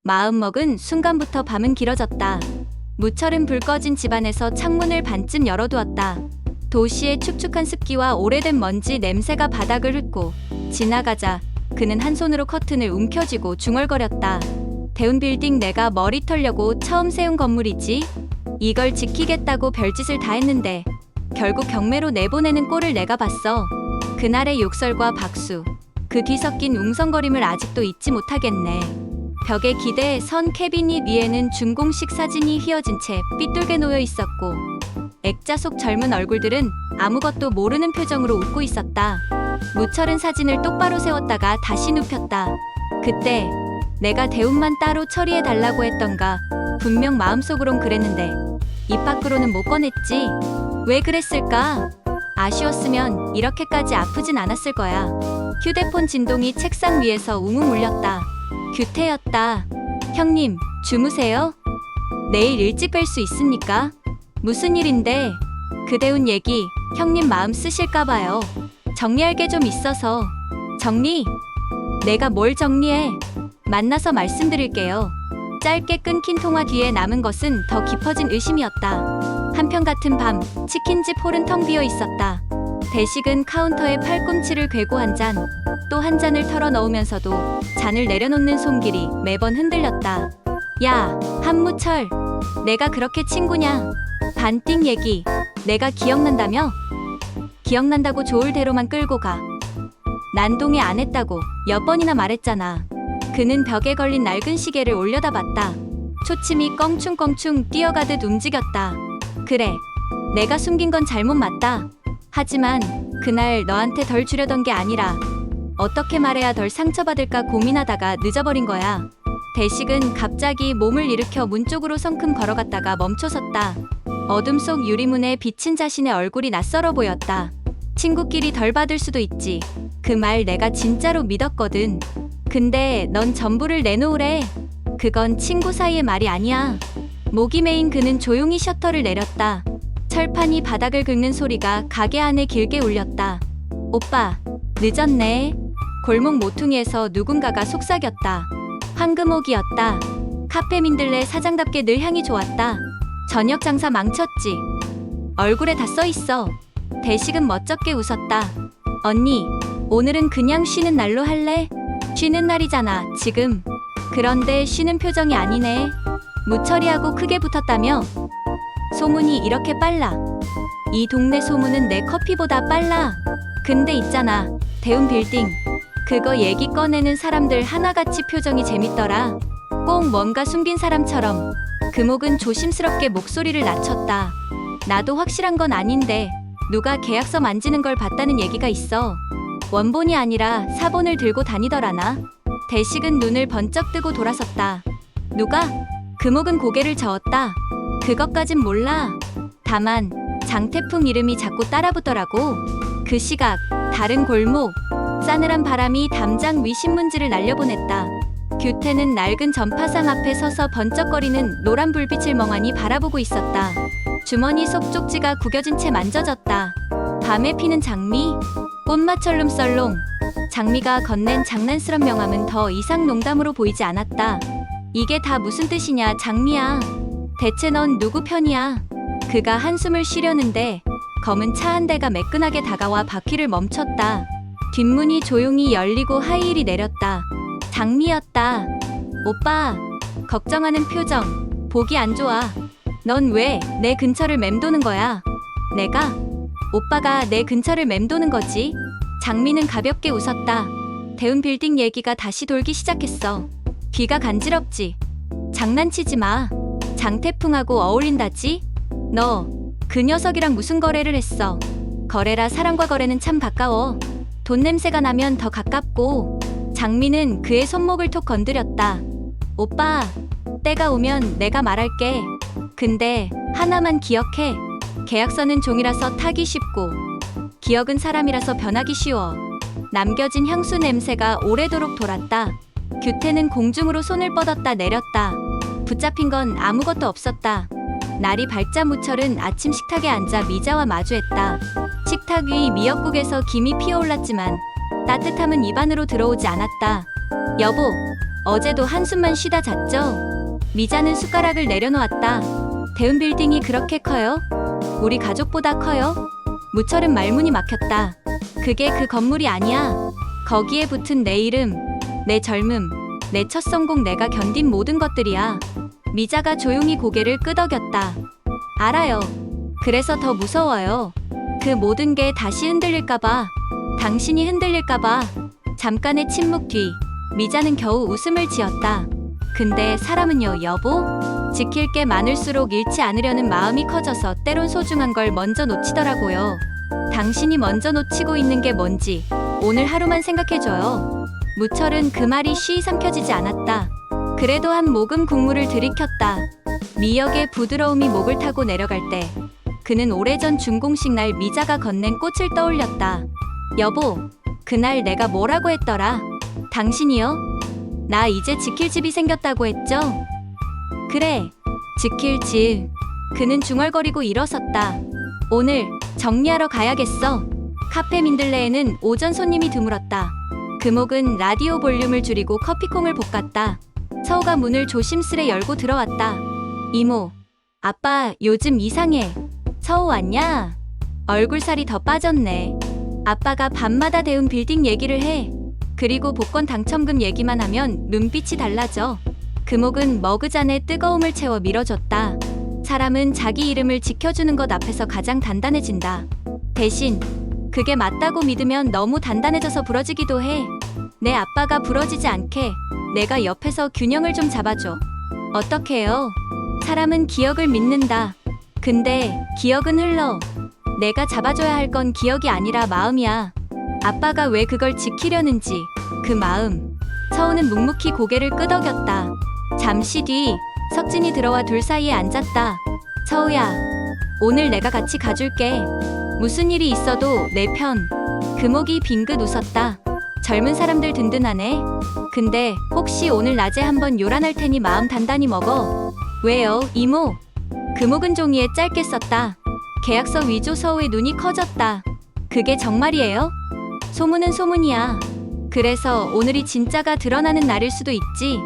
마음먹은 순간부터 밤은 길어졌다. 무철은 불 꺼진 집안에서 창문을 반쯤 열어두었다. 도시의 축축한 습기와 오래된 먼지 냄새가 바닥을 훑고 지나가자 그는 한 손으로 커튼을 움켜쥐고 중얼거렸다. 대운 빌딩 내가 머리 털려고 처음 세운 건물이지. 이걸 지키겠다고 별짓을 다 했는데 결국 경매로 내보내는 꼴을 내가 봤어. 그날의 욕설과 박수, 그 뒤 섞인 웅성거림을 아직도 잊지 못하겠네. 벽에 기대에 선 캐비닛 위에는 준공식 사진이 휘어진 채 삐뚤게 놓여 있었고 액자 속 젊은 얼굴들은 아무것도 모르는 표정으로 웃고 있었다. 무철은 사진을 똑바로 세웠다가 다시 눕혔다. 그때 내가 대운만 따로 처리해달라고 했던가. 분명 마음속으론 그랬는데 입 밖으로는 못 꺼냈지. 왜 그랬을까? 아쉬웠으면 이렇게까지 아프진 않았을 거야. 휴대폰 진동이 책상 위에서 웅웅 울렸다. 규태였다. 형님, 주무세요? 내일 일찍 뵐 수 있습니까? 무슨 일인데? 그대운 얘기, 형님 마음 쓰실까봐요. 정리할 게 좀 있어서. 정리? 내가 뭘 정리해? 만나서 말씀드릴게요. 짧게 끊긴 통화 뒤에 남은 것은 더 깊어진 의심이었다. 한편같은 밤, 치킨집 홀은 텅 비어 있었다. 대식은 카운터에 팔꿈치를 괴고 한 잔, 또 한 잔을 털어 넣으면서도 잔을 내려놓는 손길이 매번 흔들렸다. 야, 한무철, 내가 그렇게 친구냐? 반띵 얘기, 내가 기억난다며? 기억난다고 좋을 대로만 끌고 가. 난 동의 안 했다고 몇 번이나 말했잖아. 그는 벽에 걸린 낡은 시계를 올려다봤다. 초침이 껑충껑충 뛰어가듯 움직였다. 그래, 내가 숨긴 건 잘못 맞다. 하지만 그날 너한테 덜 주려던 게 아니라 어떻게 말해야 덜 상처받을까 고민하다가 늦어버린 거야. 대식은 갑자기 몸을 일으켜 문 쪽으로 성큼 걸어갔다가 멈춰섰다. 어둠 속 유리문에 비친 자신의 얼굴이 낯설어 보였다. 친구끼리 덜 받을 수도 있지. 그 말 내가 진짜로 믿었거든. 근데 넌 전부를 내놓으래. 그건 친구 사이의 말이 아니야. 목이 메인 그는 조용히 셔터를 내렸다. 철판이 바닥을 긁는 소리가 가게 안에 길게 울렸다. 오빠, 늦었네. 골목 모퉁이에서 누군가가 속삭였다. 황금옥이었다. 카페 민들레 사장답게 늘 향이 좋았다. 저녁 장사 망쳤지. 얼굴에 다 써있어. 대식은 멋쩍게 웃었다. 언니, 오늘은 그냥 쉬는 날로 할래? 쉬는 날이잖아, 지금. 그런데 쉬는 표정이 아니네. 무철이하고 크게 붙었다며? 소문이 이렇게 빨라. 이 동네 소문은 내 커피보다 빨라. 근데 있잖아, 대운 빌딩. 그거 얘기 꺼내는 사람들 하나같이 표정이 재밌더라. 꼭 뭔가 숨긴 사람처럼. 금옥은 조심스럽게 목소리를 낮췄다. 나도 확실한 건 아닌데 누가 계약서 만지는 걸 봤다는 얘기가 있어. 원본이 아니라 사본을 들고 다니더라나. 대식은 눈을 번쩍 뜨고 돌아섰다. 누가? 금옥은 고개를 저었다. 그것까진 몰라. 다만 장태풍 이름이 자꾸 따라붙더라고. 그 시각 다른 골목, 싸늘한 바람이 담장 위 신문지를 날려보냈다. 규태는 낡은 전파상 앞에 서서 번쩍거리는 노란 불빛을 멍하니 바라보고 있었다. 주머니 속 쪽지가 구겨진 채 만져졌다. 밤에 피는 장미, 꽃마철룸 썰롱. 장미가 건넨 장난스런 명함은 더 이상 농담으로 보이지 않았다. 이게 다 무슨 뜻이냐, 장미야. 대체 넌 누구 편이야? 그가 한숨을 쉬려는데 검은 차 한 대가 매끈하게 다가와 바퀴를 멈췄다. 뒷문이 조용히 열리고 하이힐이 내렸다. 장미였다. 오빠, 걱정하는 표정, 보기 안 좋아. 넌 왜 내 근처를 맴도는 거야? 내가? 오빠가 내 근처를 맴도는 거지. 장미는 가볍게 웃었다. 대운 빌딩 얘기가 다시 돌기 시작했어. 귀가 간지럽지? 장난치지 마. 장태풍하고 어울린다지? 너, 그 녀석이랑 무슨 거래를 했어? 거래라 사람과 거래는 참 가까워. 돈 냄새가 나면 더 가깝고. 장미는 그의 손목을 톡 건드렸다. 오빠, 때가 오면 내가 말할게. 근데 하나만 기억해. 계약서는 종이라서 타기 쉽고 기억은 사람이라서 변하기 쉬워. 남겨진 향수 냄새가 오래도록 돌았다. 규태는 공중으로 손을 뻗었다 내렸다. 붙잡힌 건 아무것도 없었다. 날이 밝자 무철은 아침 식탁에 앉아 미자와 마주했다. 식탁 위 미역국에서 김이 피어올랐지만 따뜻함은 입안으로 들어오지 않았다. 여보, 어제도 한숨만 쉬다 잤죠? 미자는 숟가락을 내려놓았다. 대운 빌딩이 그렇게 커요? 우리 가족보다 커요? 무철은 말문이 막혔다. 그게 그 건물이 아니야. 거기에 붙은 내 이름, 내 젊음, 내 첫 성공, 내가 견딘 모든 것들이야. 미자가 조용히 고개를 끄덕였다. 알아요. 그래서 더 무서워요. 그 모든 게 다시 흔들릴까봐. 당신이 흔들릴까봐. 잠깐의 침묵 뒤 미자는 겨우 웃음을 지었다. 근데 사람은요, 여보? 지킬 게 많을수록 잃지 않으려는 마음이 커져서 때론 소중한 걸 먼저 놓치더라고요. 당신이 먼저 놓치고 있는 게 뭔지 오늘 하루만 생각해줘요. 무철은 그 말이 쉬이 삼켜지지 않았다. 그래도 한 모금 국물을 들이켰다. 미역의 부드러움이 목을 타고 내려갈 때 그는 오래전 준공식 날 미자가 건넨 꽃을 떠올렸다. 여보, 그날 내가 뭐라고 했더라? 당신이요? 나 이제 지킬 집이 생겼다고 했죠? 그래, 지킬 집. 그는 중얼거리고 일어섰다. 오늘 정리하러 가야겠어. 카페 민들레에는 오전 손님이 드물었다. 금옥은 라디오 볼륨을 줄이고 커피콩을 볶았다. 서우가 문을 조심스레 열고 들어왔다. 이모, 아빠 요즘 이상해. 서우 왔냐? 얼굴살이 더 빠졌네. 아빠가 밤마다 대운 빌딩 얘기를 해. 그리고 복권 당첨금 얘기만 하면 눈빛이 달라져. 금옥은 머그잔에 뜨거움을 채워 밀어줬다. 사람은 자기 이름을 지켜주는 것 앞에서 가장 단단해진다. 대신 그게 맞다고 믿으면 너무 단단해져서 부러지기도 해. 내 아빠가 부러지지 않게 내가 옆에서 균형을 좀 잡아줘. 어떻게 해요? 사람은 기억을 믿는다. 근데 기억은 흘러. 내가 잡아줘야 할 건 기억이 아니라 마음이야. 아빠가 왜 그걸 지키려는지 그 마음. 서우는 묵묵히 고개를 끄덕였다. 잠시 뒤 석진이 들어와 둘 사이에 앉았다. 서우야, 오늘 내가 같이 가줄게. 무슨 일이 있어도 내 편. 금옥이 빙긋 웃었다. 젊은 사람들 든든하네. 근데 혹시 오늘 낮에 한번 요란할 테니 마음 단단히 먹어. 왜요, 이모? 금옥은 종이에 짧게 썼다. 계약서 위조. 서우의 눈이 커졌다. 그게 정말이에요? 소문은 소문이야. 그래서 오늘이 진짜가 드러나는 날일 수도 있지.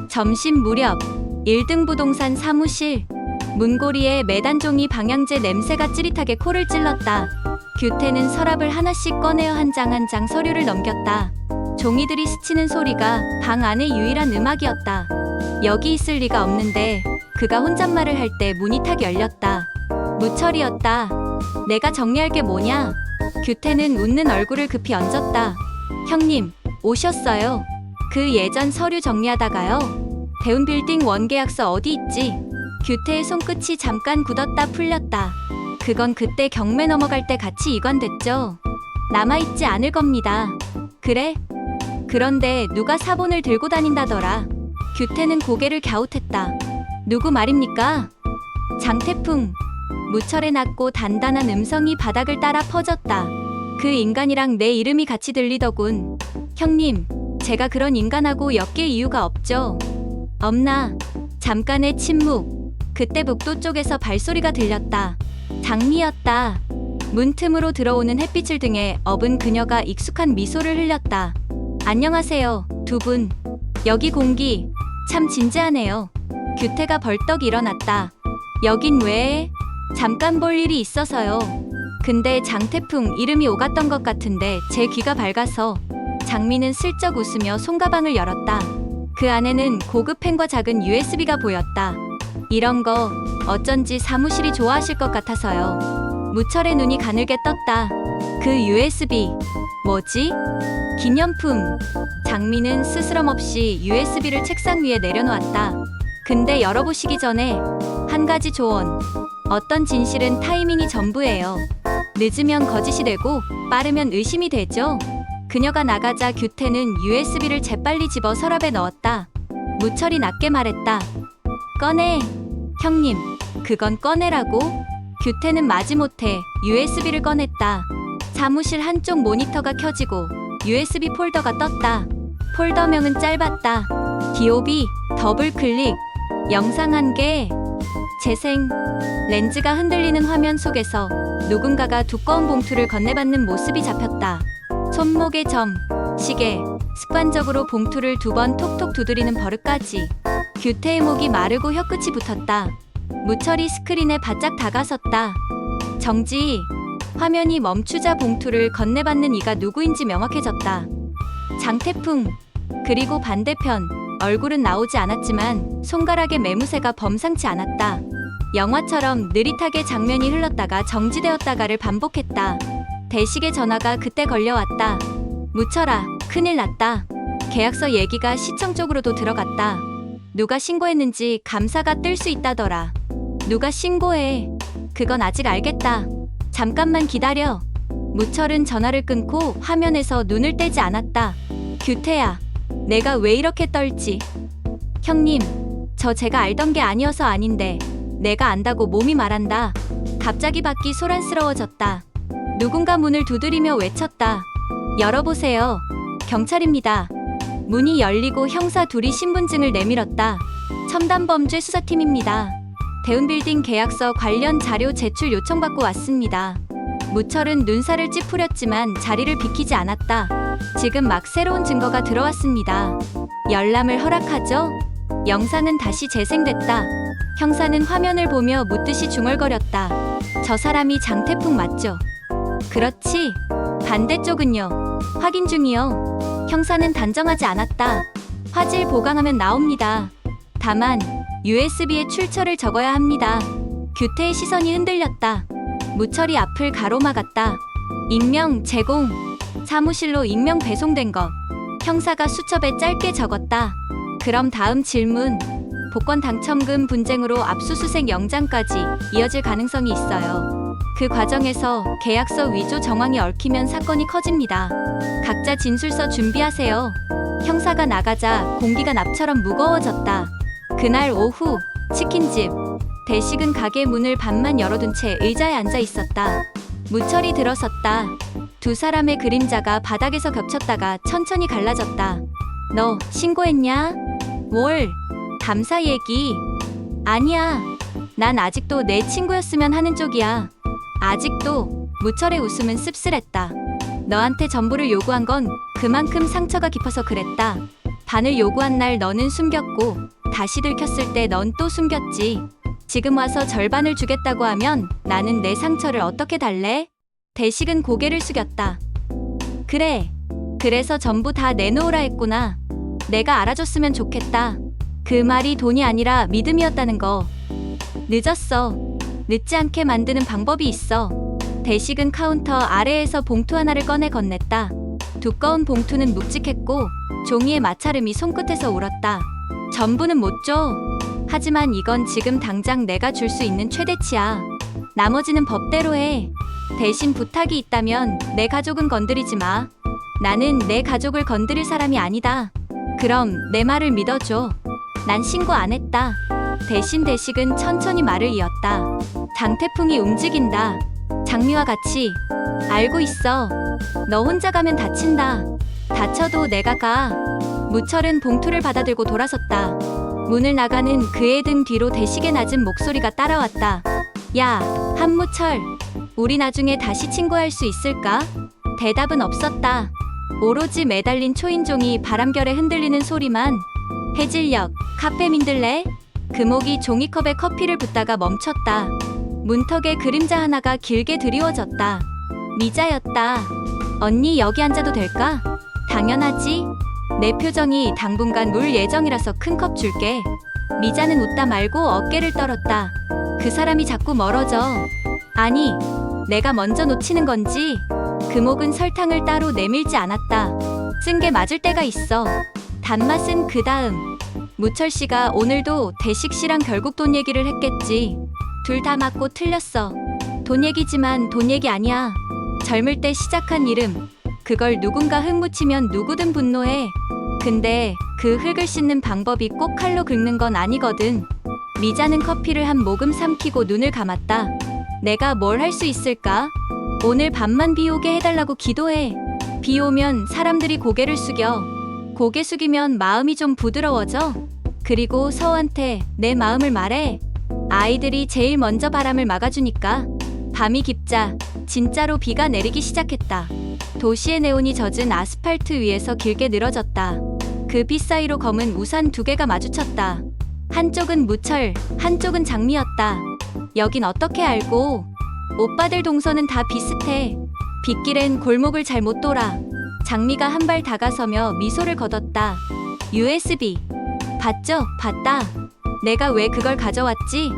점심 무렵 1등 부동산 사무실. 문고리에 매단 종이 방향제 냄새가 찌릿하게 코를 찔렀다. 규태는 서랍을 하나씩 꺼내어 한 장 한 장 서류를 넘겼다. 종이들이 스치는 소리가 방 안의 유일한 음악이었다. 여기 있을 리가 없는데 그가 혼잣말을 할 때 문이 탁 열렸다. 무철이었다. 내가 정리할 게 뭐냐? 규태는 웃는 얼굴을 급히 얹었다. 형님, 오셨어요. 그 예전 서류 정리하다가요. 대운 빌딩 원계약서 어디 있지? 규태의 손끝이 잠깐 굳었다 풀렸다. 그건 그때 경매 넘어갈 때 같이 이관됐죠. 남아있지 않을 겁니다. 그래? 그런데 누가 사본을 들고 다닌다더라. 규태는 고개를 갸웃했다. 누구 말입니까? 장태풍. 무철의 낮고 단단한 음성이 바닥을 따라 퍼졌다. 그 인간이랑 내 이름이 같이 들리더군. 형님, 제가 그런 인간하고 엮일 이유가 없죠. 없나? 잠깐의 침묵. 그때 북도 쪽에서 발소리가 들렸다. 장미였다. 문틈으로 들어오는 햇빛을 등에 업은 그녀가 익숙한 미소를 흘렸다. 안녕하세요, 두 분. 여기 공기 참 진지하네요. 규태가 벌떡 일어났다. 여긴 왜? 잠깐 볼 일이 있어서요. 근데 장태풍 이름이 오갔던 것 같은데 제 귀가 밝아서. 장미는 슬쩍 웃으며 손가방을 열었다. 그 안에는 고급 펜과 작은 USB가 보였다. 이런 거 어쩐지 사무실이 좋아하실 것 같아서요. 무철의 눈이 가늘게 떴다. 그 USB 뭐지? 기념품. 장미는 스스럼 없이 USB를 책상 위에 내려놓았다. 근데 열어보시기 전에 한 가지 조언. 어떤 진실은 타이밍이 전부예요. 늦으면 거짓이 되고 빠르면 의심이 되죠. 그녀가 나가자 규태는 USB를 재빨리 집어 서랍에 넣었다. 무철이 낮게 말했다. 꺼내. 형님, 그건 꺼내라고? 규태는 마지못해 USB를 꺼냈다. 사무실 한쪽 모니터가 켜지고 USB 폴더가 떴다. 폴더명은 짧았다. DOB, 더블 클릭, 영상 1개. 재생. 렌즈가 흔들리는 화면 속에서 누군가가 두꺼운 봉투를 건네받는 모습이 잡혔다. 손목의 점, 시계, 습관적으로 봉투를 2번 톡톡 두드리는 버릇까지. 규태의 목이 마르고 혀끝이 붙었다. 무철이 스크린에 바짝 다가섰다. 정지. 화면이 멈추자 봉투를 건네받는 이가 누구인지 명확해졌다. 장태풍. 그리고 반대편. 얼굴은 나오지 않았지만 손가락의 매무새가 범상치 않았다. 영화처럼 느릿하게 장면이 흘렀다가 정지되었다가를 반복했다. 대식의 전화가 그때 걸려왔다. 무철아, 큰일 났다. 계약서 얘기가 시청 쪽으로도 들어갔다. 누가 신고했는지 감사가 뜰 수 있다더라. 누가 신고해? 그건 아직 알겠다. 잠깐만 기다려. 무철은 전화를 끊고 화면에서 눈을 떼지 않았다. 규태야, 내가 왜 이렇게 떨지? 형님, 저 제가 알던 게 아니어서 아닌데 내가 안다고 몸이 말한다. 갑자기 밖이 소란스러워졌다. 누군가 문을 두드리며 외쳤다. 열어보세요. 경찰입니다. 문이 열리고 형사 둘이 신분증을 내밀었다. 첨단범죄 수사팀입니다. 대운빌딩 계약서 관련 자료 제출 요청받고 왔습니다. 무철은 눈살을 찌푸렸지만 자리를 비키지 않았다. 지금 막 새로운 증거가 들어왔습니다. 열람을 허락하죠? 영상은 다시 재생됐다. 형사는 화면을 보며 묻듯이 중얼거렸다. 저 사람이 장태풍 맞죠? 그렇지. 반대쪽은요? 확인 중이요. 형사는 단정하지 않았다. 화질 보강하면 나옵니다. 다만 USB에 출처를 적어야 합니다. 규태의 시선이 흔들렸다. 무철이 앞을 가로막았다. 익명 제공. 사무실로 익명 배송된 것. 형사가 수첩에 짧게 적었다. 그럼 다음 질문. 복권 당첨금 분쟁으로 압수수색 영장까지 이어질 가능성이 있어요. 그 과정에서 계약서 위조 정황이 얽히면 사건이 커집니다. 각자 진술서 준비하세요. 형사가 나가자 공기가 납처럼 무거워졌다. 그날 오후 치킨집. 대식은 가게 문을 반만 열어둔 채 의자에 앉아 있었다. 무철이 들어섰다. 두 사람의 그림자가 바닥에서 겹쳤다가 천천히 갈라졌다. 너 신고했냐? 뭘? 감사 얘기. 아니야. 난 아직도 내 친구였으면 하는 쪽이야. 아직도. 무철의 웃음은 씁쓸했다. 너한테 전부를 요구한 건 그만큼 상처가 깊어서 그랬다. 반을 요구한 날 너는 숨겼고 다시 들켰을 때 넌 또 숨겼지. 지금 와서 절반을 주겠다고 하면 나는 내 상처를 어떻게 달래? 대식은 고개를 숙였다. 그래. 그래서 전부 다 내놓으라 했구나. 내가 알아줬으면 좋겠다. 그 말이 돈이 아니라 믿음이었다는 거. 늦었어. 늦지 않게 만드는 방법이 있어. 대식은 카운터 아래에서 봉투 하나를 꺼내 건넸다. 두꺼운 봉투는 묵직했고 종이의 마찰음이 손끝에서 울었다. 전부는 못 줘. 하지만 이건 지금 당장 내가 줄 수 있는 최대치야. 나머지는 법대로 해. 대신 부탁이 있다면 내 가족은 건드리지 마. 나는 내 가족을 건드릴 사람이 아니다. 그럼 내 말을 믿어줘. 난 신고 안 했다. 대신 대식은 천천히 말을 이었다. 장태풍이 움직인다. 장미와 같이. 알고 있어. 너 혼자 가면 다친다. 다쳐도 내가 가. 무철은 봉투를 받아들고 돌아섰다. 문을 나가는 그의 등 뒤로 대식의 낮은 목소리가 따라왔다. 야, 한무철. 우리 나중에 다시 친구할 수 있을까? 대답은 없었다. 오로지 매달린 초인종이 바람결에 흔들리는 소리만. 해질녘, 카페 민들레? 금옥이 종이컵에 커피를 붓다가 멈췄다. 문턱에 그림자 하나가 길게 드리워졌다. 미자였다. 언니 여기 앉아도 될까? 당연하지. 내 표정이 당분간 물 예정이라서 큰 컵 줄게. 미자는 웃다 말고 어깨를 떨었다. 그 사람이 자꾸 멀어져. 아니, 내가 먼저 놓치는 건지. 금옥은 설탕을 따로 내밀지 않았다. 쓴 게 맞을 때가 있어. 단맛은 그 다음. 무철 씨가 오늘도 대식 씨랑 결국 돈 얘기를 했겠지. 둘 다 맞고 틀렸어. 돈 얘기지만 돈 얘기 아니야. 젊을 때 시작한 이름. 그걸 누군가 흙묻히면 누구든 분노해. 근데 그 흙을 씻는 방법이 꼭 칼로 긁는 건 아니거든. 미자는 커피를 한 모금 삼키고 눈을 감았다. 내가 뭘 할 수 있을까? 오늘 밤만 비 오게 해달라고 기도해. 비 오면 사람들이 고개를 숙여. 고개 숙이면 마음이 좀 부드러워져. 그리고 서우한테 내 마음을 말해. 아이들이 제일 먼저 바람을 막아주니까. 밤이 깊자 진짜로 비가 내리기 시작했다. 도시의 네온이 젖은 아스팔트 위에서 길게 늘어졌다. 그 빛 사이로 검은 우산 두 개가 마주쳤다. 한쪽은 무철, 한쪽은 장미였다. 여긴 어떻게 알고? 오빠들 동선은 다 비슷해. 빗길엔 골목을 잘 못 돌아. 장미가 한 발 다가서며 미소를 거뒀다. USB. 봤죠? 봤다. 내가 왜 그걸 가져왔지?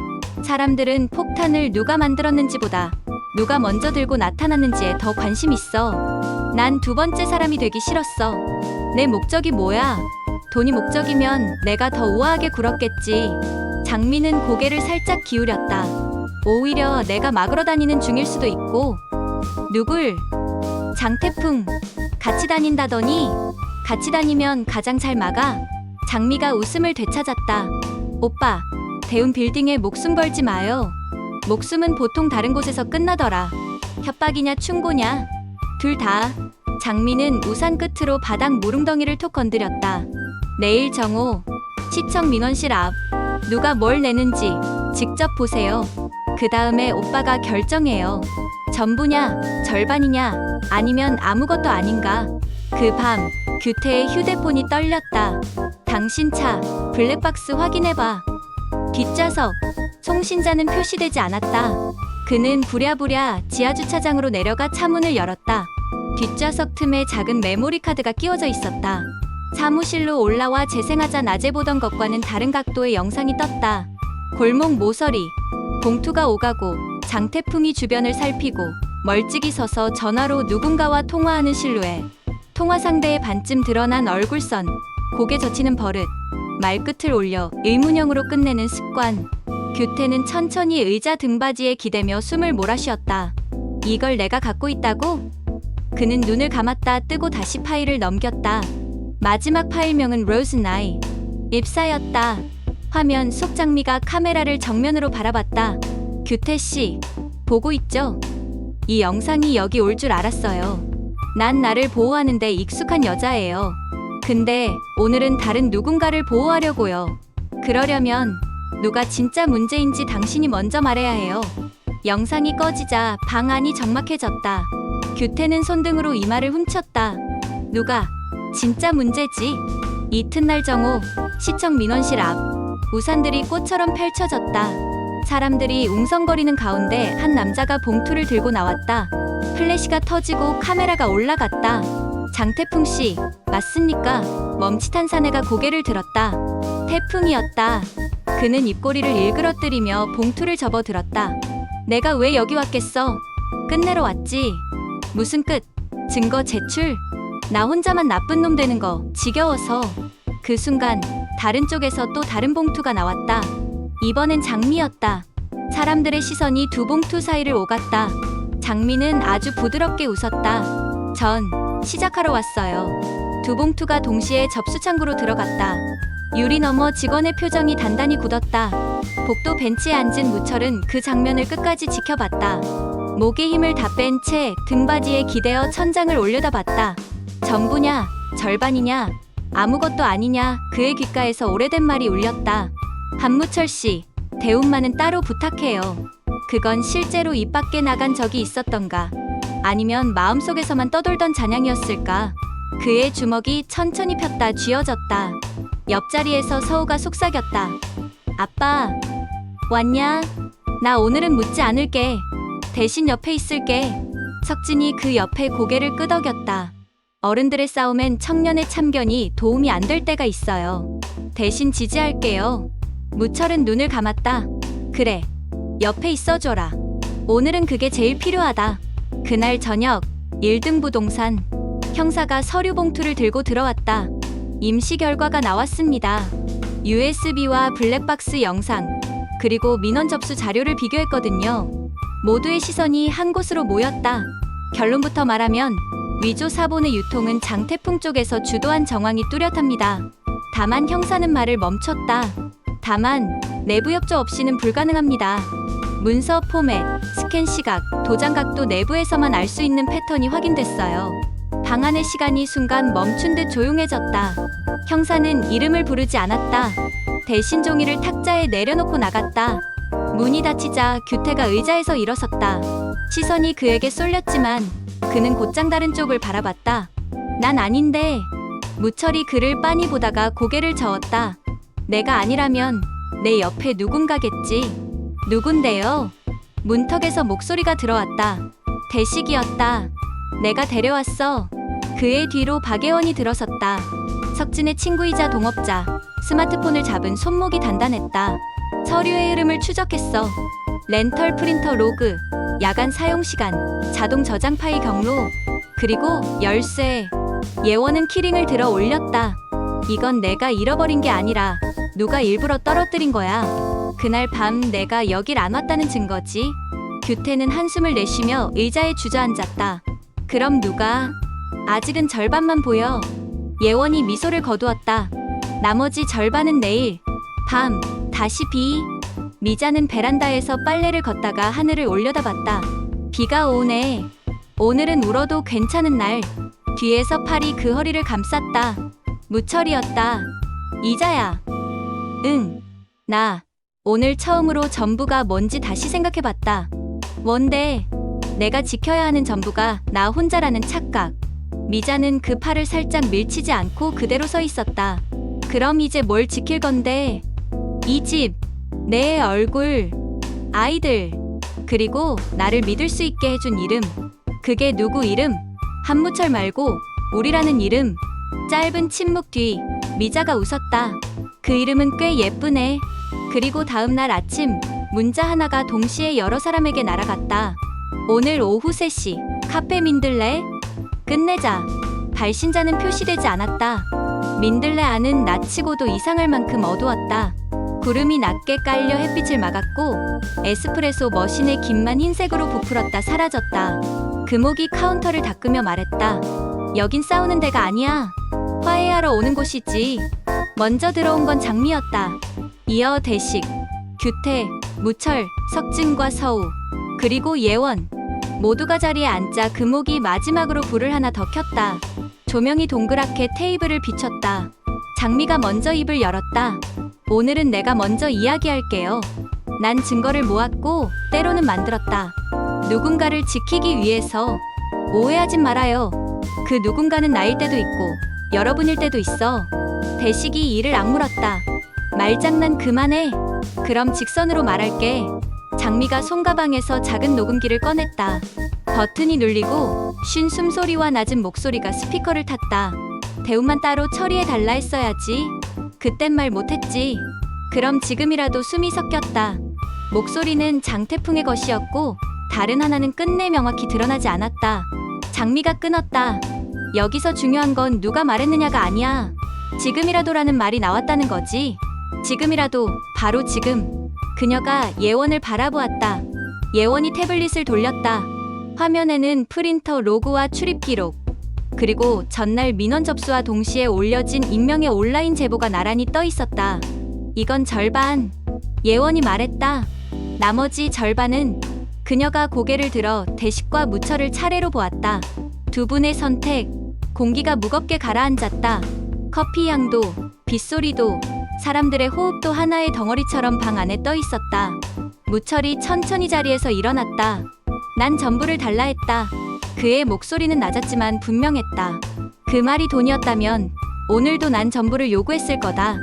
사람들은 폭탄을 누가 만들었는지보다 누가 먼저 들고 나타났는지에 더 관심 있어. 난 두 번째 사람이 되기 싫었어. 내 목적이 뭐야? 돈이 목적이면 내가 더 우아하게 굴었겠지. 장미는 고개를 살짝 기울였다. 오히려 내가 막으러 다니는 중일 수도 있고. 누굴? 장태풍. 같이 다닌다더니? 같이 다니면 가장 잘 막아. 장미가 웃음을 되찾았다. 오빠, 대운 빌딩에 목숨 걸지 마요. 목숨은 보통 다른 곳에서 끝나더라. 협박이냐 충고냐? 둘 다. 장미는 우산 끝으로 바닥 모릉덩이를 톡 건드렸다. 내일 정오, 시청 민원실 앞. 누가 뭘 내는지 직접 보세요. 그 다음에 오빠가 결정해요. 전부냐, 절반이냐, 아니면 아무것도 아닌가. 그 밤, 규태의 휴대폰이 떨렸다. 당신 차, 블랙박스 확인해봐. 뒷좌석, 송신자는 표시되지 않았다. 그는 부랴부랴 지하주차장으로 내려가 차문을 열었다. 뒷좌석 틈에 작은 메모리 카드가 끼워져 있었다. 사무실로 올라와 재생하자 낮에 보던 것과는 다른 각도의 영상이 떴다. 골목 모서리, 봉투가 오가고 장태풍이 주변을 살피고 멀찍이 서서 전화로 누군가와 통화하는 실루엣. 통화 상대의 반쯤 드러난 얼굴선, 고개 젖히는 버릇, 말끝을 올려 의문형으로 끝내는 습관. 규태는 천천히 의자 등받이에 기대며 숨을 몰아쉬었다. 이걸 내가 갖고 있다고? 그는 눈을 감았다 뜨고 다시 파일을 넘겼다. 마지막 파일명은 로즈나이. 입사였다. 화면 속 장미가 카메라를 정면으로 바라봤다. 규태씨, 보고 있죠? 이 영상이 여기 올 줄 알았어요. 난 나를 보호하는데 익숙한 여자예요. 근데 오늘은 다른 누군가를 보호하려고요. 그러려면 누가 진짜 문제인지 당신이 먼저 말해야 해요. 영상이 꺼지자 방 안이 적막해졌다. 규태는 손등으로 이마를 훔쳤다. 누가 진짜 문제지? 이튿날 정오, 시청 민원실 앞. 우산들이 꽃처럼 펼쳐졌다. 사람들이 웅성거리는 가운데 한 남자가 봉투를 들고 나왔다. 플래시가 터지고 카메라가 올라갔다. 장태풍 씨, 맞습니까? 멈칫한 사내가 고개를 들었다. 태풍이었다. 그는 입꼬리를 일그러뜨리며 봉투를 접어들었다. 내가 왜 여기 왔겠어? 끝내러 왔지. 무슨 끝? 증거 제출? 나 혼자만 나쁜 놈 되는 거 지겨워서. 그 순간 다른 쪽에서 또 다른 봉투가 나왔다. 이번엔 장미였다. 사람들의 시선이 두 봉투 사이를 오갔다. 장미는 아주 부드럽게 웃었다. 전 시작하러 왔어요. 두 봉투가 동시에 접수창구로 들어갔다. 유리 너머 직원의 표정이 단단히 굳었다. 복도 벤치에 앉은 무철은 그 장면을 끝까지 지켜봤다. 목에 힘을 다 뺀 채 등받이에 기대어 천장을 올려다봤다. 전부냐, 절반이냐, 아무것도 아니냐. 그의 귓가에서 오래된 말이 울렸다. 한무철 씨, 대운만은 따로 부탁해요. 그건 실제로 입 밖에 나간 적이 있었던가? 아니면 마음속에서만 떠돌던 잔향이었을까? 그의 주먹이 천천히 폈다 쥐어졌다. 옆자리에서 서우가 속삭였다. 아빠, 왔냐? 나 오늘은 묻지 않을게. 대신 옆에 있을게. 석진이 그 옆에 고개를 끄덕였다. 어른들의 싸움엔 청년의 참견이 도움이 안 될 때가 있어요. 대신 지지할게요. 무철은 눈을 감았다. 그래, 옆에 있어줘라. 오늘은 그게 제일 필요하다. 그날 저녁, 1등 부동산. 형사가 서류 봉투를 들고 들어왔다. 임시 결과가 나왔습니다. USB와 블랙박스 영상, 그리고 민원 접수 자료를 비교했거든요. 모두의 시선이 한 곳으로 모였다. 결론부터 말하면 위조 사본의 유통은 장태풍 쪽에서 주도한 정황이 뚜렷합니다. 다만 형사는 말을 멈췄다. 다만 내부 협조 없이는 불가능합니다. 문서 포맷, 스캔 시각, 도장 각도 내부에서만 알 수 있는 패턴이 확인됐어요. 방 안의 시간이 순간 멈춘 듯 조용해졌다. 형사는 이름을 부르지 않았다. 대신 종이를 탁자에 내려놓고 나갔다. 문이 닫히자 규태가 의자에서 일어섰다. 시선이 그에게 쏠렸지만 그는 곧장 다른 쪽을 바라봤다. 난 아닌데. 무철이 그를 빤히 보다가 고개를 저었다. 내가 아니라면 내 옆에 누군가겠지. 누군데요? 문턱에서 목소리가 들어왔다. 대식이었다. 내가 데려왔어. 그의 뒤로 박예원이 들어섰다. 석진의 친구이자 동업자. 스마트폰을 잡은 손목이 단단했다. 서류의 흐름을 추적했어. 렌털 프린터 로그, 야간 사용 시간, 자동 저장 파일 경로, 그리고 열쇠. 예원은 키링을 들어 올렸다. 이건 내가 잃어버린 게 아니라 누가 일부러 떨어뜨린 거야. 그날 밤 내가 여길 안 왔다는 증거지. 규태는 한숨을 내쉬며 의자에 주저앉았다. 그럼 누가? 아직은 절반만 보여. 예원이 미소를 거두었다. 나머지 절반은 내일 밤 다시 비. 미자는 베란다에서 빨래를 걷다가 하늘을 올려다봤다. 비가 오네. 오늘은 울어도 괜찮은 날. 뒤에서 팔이 그 허리를 감쌌다. 무철이었다. 이자야. 응. 나 오늘 처음으로 전부가 뭔지 다시 생각해봤다. 뭔데? 내가 지켜야 하는 전부가 나 혼자라는 착각. 미자는 그 팔을 살짝 밀치지 않고 그대로 서 있었다. 그럼 이제 뭘 지킬 건데? 이 집, 내 얼굴, 아이들, 그리고 나를 믿을 수 있게 해준 이름. 그게 누구 이름? 한무철 말고 우리라는 이름. 짧은 침묵 뒤 미자가 웃었다. 그 이름은 꽤 예쁘네. 그리고 다음 날 아침 문자 하나가 동시에 여러 사람에게 날아갔다. 오늘 오후 3시 카페 민들레. 끝내자. 발신자는 표시되지 않았다. 민들레 안은 나치고도 이상할 만큼 어두웠다. 구름이 낮게 깔려 햇빛을 막았고 에스프레소 머신의 김만 흰색으로 부풀었다 사라졌다. 금옥이 카운터를 닦으며 말했다. 여긴 싸우는 데가 아니야. 화해하러 오는 곳이지. 먼저 들어온 건 장미였다. 이어 대식, 규태, 무철, 석진과 서우, 그리고 예원. 모두가 자리에 앉자 금옥이 마지막으로 불을 하나 더 켰다. 조명이 동그랗게 테이블을 비췄다. 장미가 먼저 입을 열었다. 오늘은 내가 먼저 이야기할게요. 난 증거를 모았고 때로는 만들었다. 누군가를 지키기 위해서. 오해하지 말아요. 그 누군가는 나일 때도 있고 여러분일 때도 있어. 대식이 이를 악물었다. 말장난 그만해. 그럼 직선으로 말할게. 장미가 손가방에서 작은 녹음기를 꺼냈다. 버튼이 눌리고 쉰 숨소리와 낮은 목소리가 스피커를 탔다. 대우만 따로 처리해달라 했어야지. 그땐 말 못했지. 그럼 지금이라도 숨이 섞였다. 목소리는 장태풍의 것이었고 다른 하나는 끝내 명확히 드러나지 않았다. 장미가 끊었다. 여기서 중요한 건 누가 말했느냐가 아니야. 지금이라도라는 말이 나왔다는 거지. 지금이라도, 바로 지금. 그녀가 예원을 바라보았다. 예원이 태블릿을 돌렸다. 화면에는 프린터 로고와 출입 기록, 그리고 전날 민원 접수와 동시에 올려진 익명의 온라인 제보가 나란히 떠 있었다. 이건 절반. 예원이 말했다. 나머지 절반은. 그녀가 고개를 들어 대식과 무철을 차례로 보았다. 두 분의 선택. 공기가 무겁게 가라앉았다. 커피 향도, 빗소리도, 사람들의 호흡도 하나의 덩어리처럼 방 안에 떠 있었다. 무철이 천천히 자리에서 일어났다. 난 전부를 달라 했다. 그의 목소리는 낮았지만 분명했다. 그 말이 돈이었다면 오늘도 난 전부를 요구했을 거다.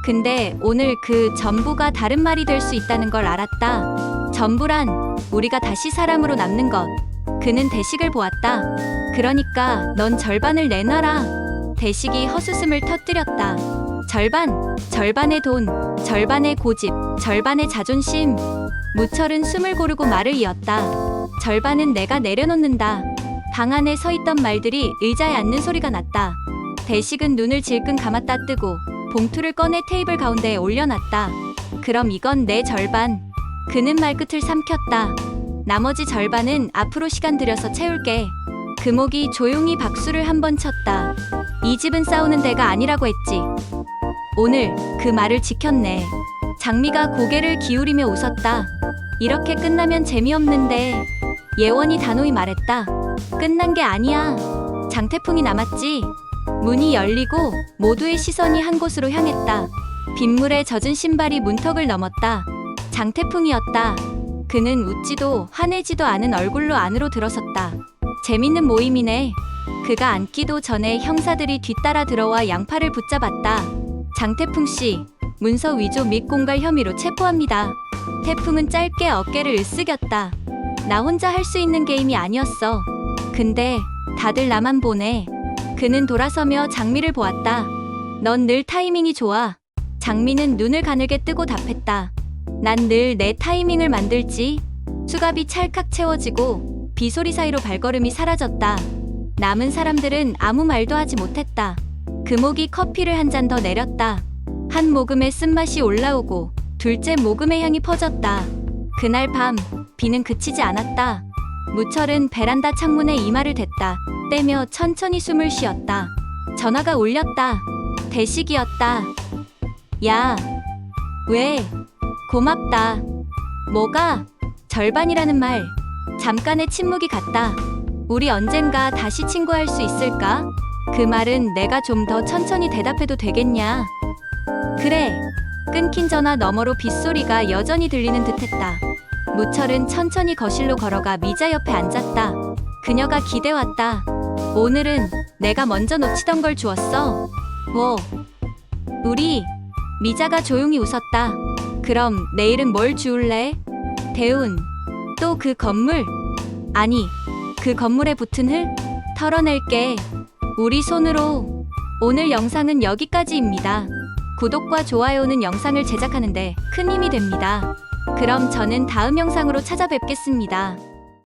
근데 오늘 그 전부가 다른 말이 될 수 있다는 걸 알았다. 전부란 우리가 다시 사람으로 남는 것. 그는 대식을 보았다. 그러니까 넌 절반을 내놔라. 대식이 헛웃음을 터뜨렸다. 절반, 절반의 돈, 절반의 고집, 절반의 자존심. 무철은 숨을 고르고 말을 이었다. 절반은 내가 내려놓는다. 방 안에 서 있던 말들이 의자에 앉는 소리가 났다. 대식은 눈을 질끈 감았다 뜨고 봉투를 꺼내 테이블 가운데에 올려놨다. 그럼 이건 내 절반. 그는 말끝을 삼켰다. 나머지 절반은 앞으로 시간 들여서 채울게. 금옥이 조용히 박수를 한 번 쳤다. 이 집은 싸우는 데가 아니라고 했지. 오늘 그 말을 지켰네. 장미가 고개를 기울이며 웃었다. 이렇게 끝나면 재미없는데. 예원이 단호히 말했다. 끝난 게 아니야. 장태풍이 남았지. 문이 열리고 모두의 시선이 한 곳으로 향했다. 빗물에 젖은 신발이 문턱을 넘었다. 장태풍이었다. 그는 웃지도 화내지도 않은 얼굴로 안으로 들어섰다. 재밌는 모임이네. 그가 앉기도 전에 형사들이 뒤따라 들어와 양팔을 붙잡았다. 장태풍 씨, 문서 위조 및 공갈 혐의로 체포합니다. 태풍은 짧게 어깨를 으쓱였다. 나 혼자 할 수 있는 게임이 아니었어. 근데 다들 나만 보네. 그는 돌아서며 장미를 보았다. 넌 늘 타이밍이 좋아. 장미는 눈을 가늘게 뜨고 답했다. 난 늘 내 타이밍을 만들지. 수갑이 찰칵 채워지고 비소리 사이로 발걸음이 사라졌다. 남은 사람들은 아무 말도 하지 못했다. 금옥이 커피를 한 잔 더 내렸다. 한 모금에 쓴맛이 올라오고 둘째 모금의 향이 퍼졌다. 그날 밤 비는 그치지 않았다. 무철은 베란다 창문에 이마를 댔다. 떼며 천천히 숨을 쉬었다. 전화가 울렸다. 대식이었다. 야, 왜? 고맙다. 뭐가? 절반이라는 말. 잠깐의 침묵이 갔다. 우리 언젠가 다시 친구할 수 있을까? 그 말은 내가 좀 더 천천히 대답해도 되겠냐? 그래. 끊긴 전화 너머로 빗소리가 여전히 들리는 듯했다. 무철은 천천히 거실로 걸어가 미자 옆에 앉았다. 그녀가 기대왔다. 오늘은 내가 먼저 놓치던 걸 주었어. 뭐? 우리? 미자가 조용히 웃었다. 그럼 내일은 뭘 주울래? 대운. 또 그 건물? 아니, 그 건물에 붙은 흙? 털어낼게. 우리 손으로. 오늘 영상은 여기까지입니다. 구독과 좋아요는 영상을 제작하는데 큰 힘이 됩니다. 그럼 저는 다음 영상으로 찾아뵙겠습니다.